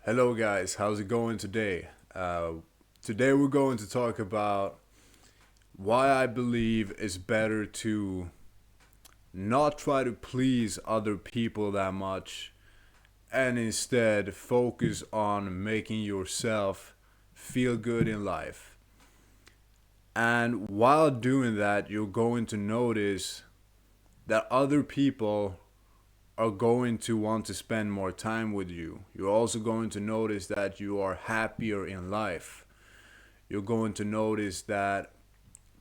Hello, guys. How's it going today? Today, we're going to talk about why I believe it's better to not try to please other people that much and instead focus on making yourself feel good in life. And while doing that, you're going to notice that other people are going to want to spend more time with you. You're also going to notice that you are happier in life. You're going to notice that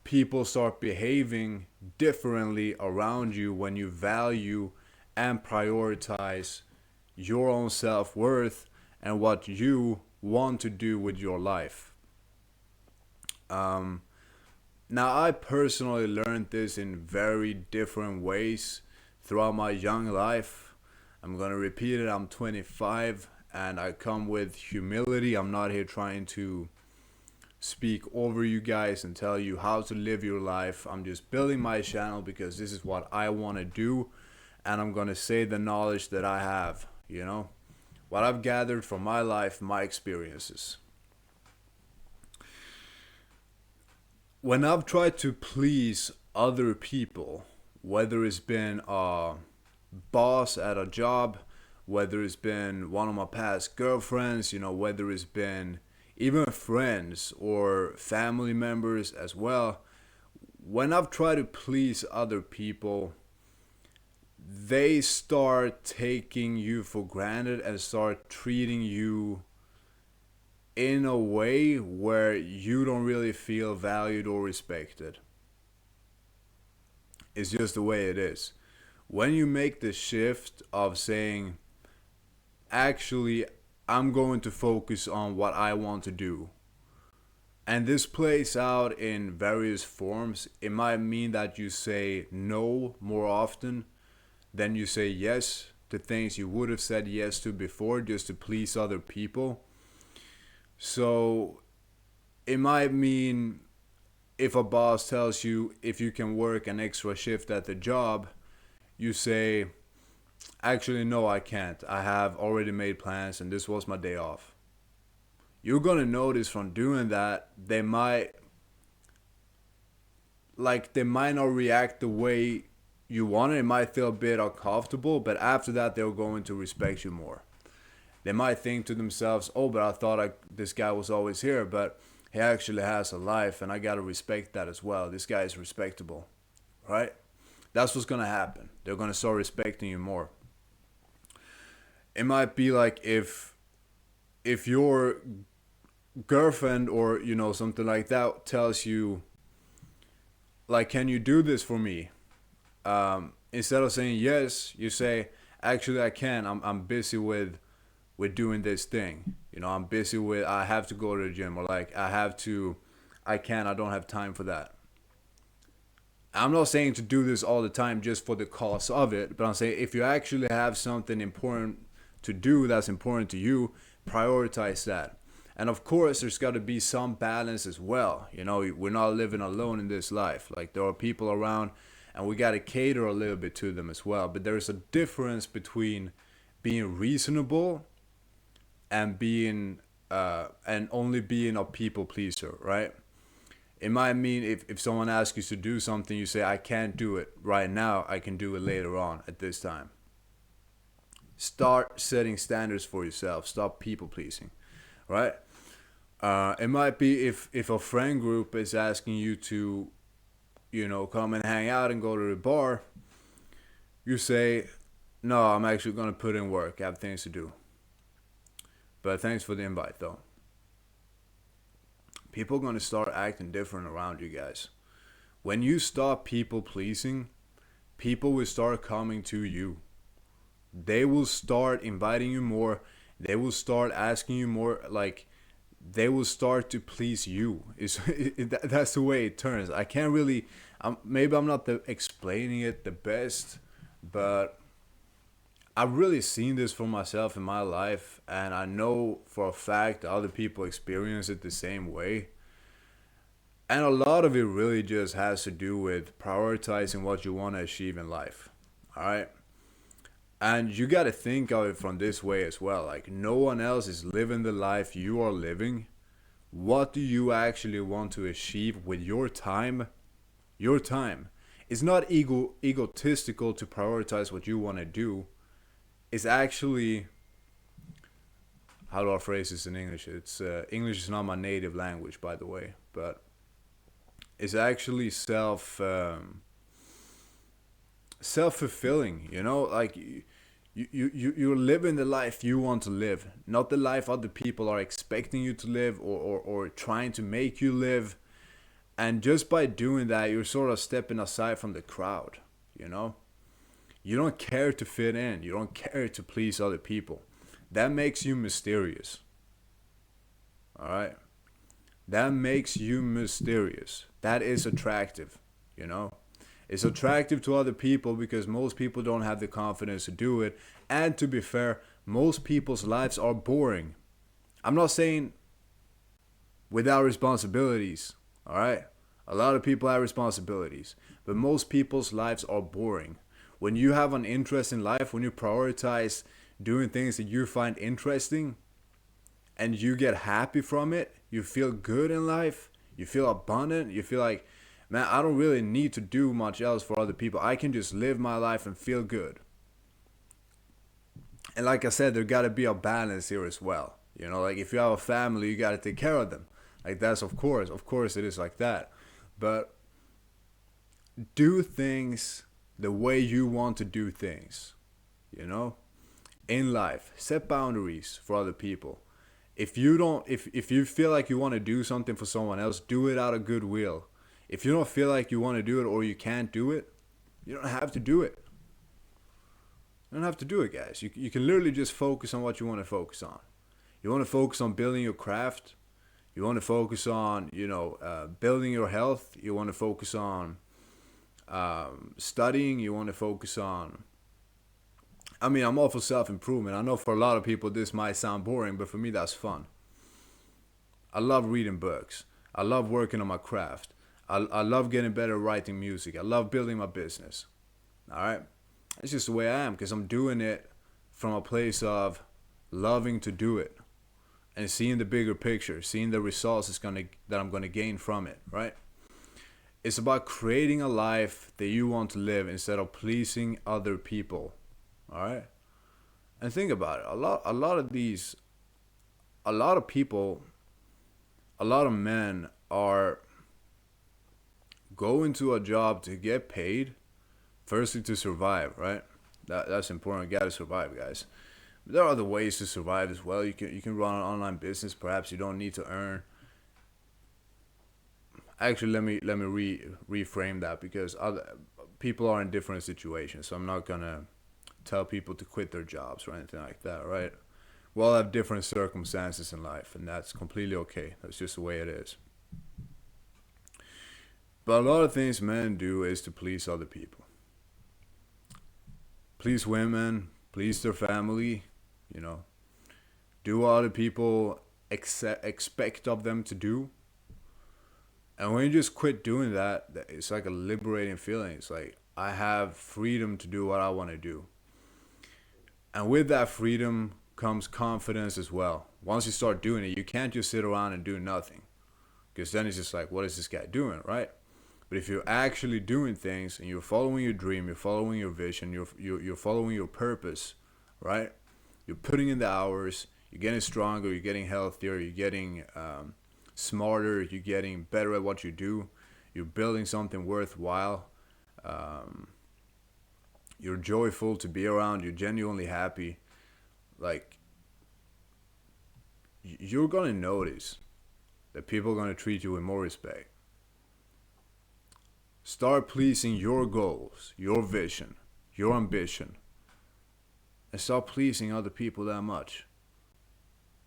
people start behaving differently around you when you value and prioritize your own self worth and what you want to do with your life. Um, Now, I personally learned this in very different ways throughout my young life. I'm going to repeat it. I'm 25 and I come with humility. I'm not here trying to speak over you guys and tell you how to live your life. I'm just building my channel because this is what I want to do, and I'm going to say the knowledge that I have, what I've gathered from my life, my experiences. When I've tried to please other people, whether it's been a boss at a job, whether it's been one of my past girlfriends, whether it's been even friends or family members as well, when I've tried to please other people, they start taking you for granted and start treating you in a way where you don't really feel valued or respected. It's just the way it is. When you make the shift of saying, actually, I'm going to focus on what I want to do, and this plays out in various forms. It might mean that you say no more often than you say yes to things you would have said yes to before just to please other people. So it might mean if a boss tells you if you can work an extra shift at the job, you say, actually, no, I can't. I have already made plans and this was my day off. You're going to notice from doing that, they might not react the way you want it. It might feel a bit uncomfortable, but after that, they're going to respect you more. They might think to themselves, oh, but I thought this guy was always here, but he actually has a life, and I got to respect that as well. This guy is respectable, right? That's what's going to happen. They're going to start respecting you more. It might be like if your girlfriend or something like that tells you, like, can you do this for me? Instead of saying yes, you say, actually, I can. I'm busy with doing this thing. I'm busy with, I have to go to the gym, or like I don't have time for that. I'm not saying to do this all the time just for the cause of it, but I'm saying if you actually have something important to do that's important to you, prioritize that. And of course, there's got to be some balance as well. We're not living alone in this life. Like, there are people around, and we got to cater a little bit to them as well. But there's a difference between being reasonable and being and only being a people pleaser, right? It might mean if someone asks you to do something, you say, I can't do it right now, I can do it later on at this time. Start setting standards for yourself. Stop people pleasing, right? It might be if a friend group is asking you to, come and hang out and go to the bar, you say, no, I'm actually going to put in work. I have things to do. But thanks for the invite, though. People are going to start acting different around you guys. When you stop people pleasing, people will start coming to you. They will start inviting you more. They will start asking you more. Like, they will start to please you. That's the way it turns. I can't really. Maybe I'm not explaining it the best, but I've really seen this for myself in my life, and I know for a fact other people experience it the same way. And a lot of it really just has to do with prioritizing what you want to achieve in life. All right. And you got to think of it from this way as well. Like, no one else is living the life you are living. What do you actually want to achieve with your time? Your time. It's not egotistical to prioritize what you want to do. It's actually, how do I phrase this in English? It's English is not my native language, by the way, but it's actually self fulfilling. You know, like you're living the life you want to live, not the life other people are expecting you to live, or trying to make you live. And just by doing that, you're sort of stepping aside from the crowd. You know, you don't care to fit in. You don't care to please other people. That makes you mysterious. All right. That makes you mysterious. That is attractive. You know, it's attractive to other people because most people don't have the confidence to do it. And to be fair, most people's lives are boring. I'm not saying without responsibilities. All right. A lot of people have responsibilities, but most people's lives are boring. When you have an interest in life, when you prioritize doing things that you find interesting and you get happy from it, you feel good in life, you feel abundant, you feel like, man, I don't really need to do much else for other people. I can just live my life and feel good. And like I said, there got to be a balance here as well. You know, like if you have a family, you got to take care of them. Like that's of course it is like that. But do things the way you want to do things. You know? In life, set boundaries for other people. If you feel like you want to do something for someone else, do it out of goodwill. If you don't feel like you want to do it or you can't do it, you don't have to do it. You don't have to do it, guys. You can literally just focus on what you want to focus on. You want to focus on building your craft. You want to focus on, building your health. You want to focus on studying. You want to focus on... I mean, I'm all for self-improvement. I know for a lot of people this might sound boring, but for me that's fun. I love reading books. I love working on my craft. I love getting better at writing music. I love building my business. All right? It's just the way I am because I'm doing it from a place of loving to do it and seeing the bigger picture, seeing the results that I'm gonna gain from it, right? It's about creating a life that you want to live instead of pleasing other people. All right? And think about it. A lot of people, a lot of men are going to a job to get paid, firstly to survive, right? That's important. You gotta survive, guys. But there are other ways to survive as well. You can run an online business. Perhaps you don't need to earn. Actually, let me reframe that because other people are in different situations. So I'm not gonna tell people to quit their jobs or anything like that, right? We all have different circumstances in life, and that's completely okay. That's just the way it is. But a lot of things men do is to please other people. Please women, please their family, do what other people expect of them to do. And when you just quit doing that, it's like a liberating feeling. It's like, I have freedom to do what I want to do. And with that freedom comes confidence as well. Once you start doing it, you can't just sit around and do nothing. Because then it's just like, what is this guy doing, right? But if you're actually doing things and you're following your dream, you're following your vision, you're following your purpose, right? You're putting in the hours, you're getting stronger, you're getting healthier, you're getting smarter, you're getting better at what you do, you're building something worthwhile, you're joyful to be around, you're genuinely happy, like, you're going to notice that people are going to treat you with more respect. Start pleasing your goals, your vision, your ambition, and stop pleasing other people that much.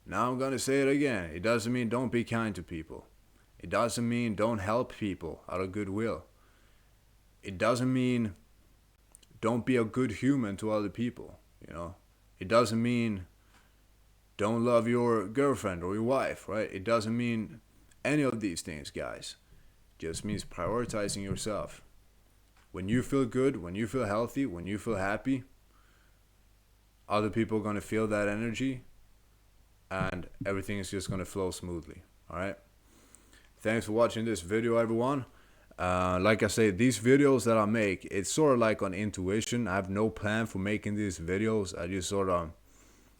Now I'm going to say it again. It doesn't mean don't be kind to people. It doesn't mean don't help people out of goodwill. It doesn't mean don't be a good human to other people, It doesn't mean don't love your girlfriend or your wife, right? It doesn't mean any of these things, guys. It just means prioritizing yourself. When you feel good, when you feel healthy, when you feel happy, other people are gonna feel that energy, and everything is just gonna flow smoothly. All right. Thanks for watching this video, everyone. Like I say, these videos that I make, it's sort of like on intuition. I have no plan for making these videos. I just sort of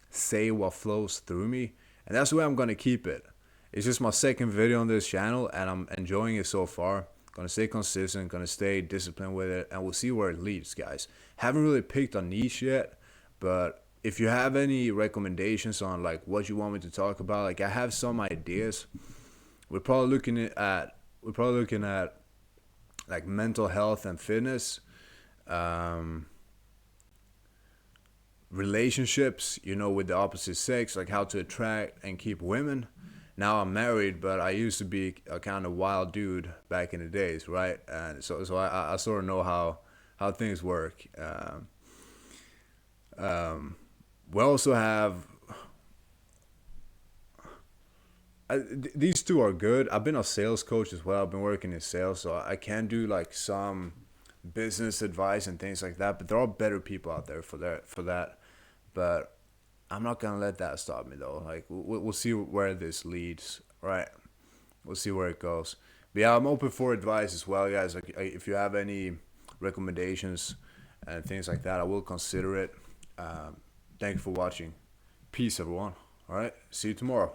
say what flows through me, and that's the way I'm gonna keep it. It's just my second video on this channel, and I'm enjoying it so far. Gonna stay consistent, gonna stay disciplined with it, and we'll see where it leads, guys. Haven't really picked a niche yet, but if you have any recommendations on like what you want me to talk about, like I have some ideas. We're probably looking at like mental health and fitness, um, relationships, with the opposite sex, like how to attract and keep women. Now I'm married, but I used to be a kind of wild dude back in the days, right? And so I sort of know how things work. We also have these two are good. I've been a sales coach as well. I've been working in sales, so I can do like some business advice and things like that. But there are better people out there for that. But I'm not gonna let that stop me though. Like we'll see where this leads. Right? We'll see where it goes. But yeah, I'm open for advice as well, guys. Like if you have any recommendations and things like that, I will consider it. Thank you for watching. Peace, everyone. All right. See you tomorrow.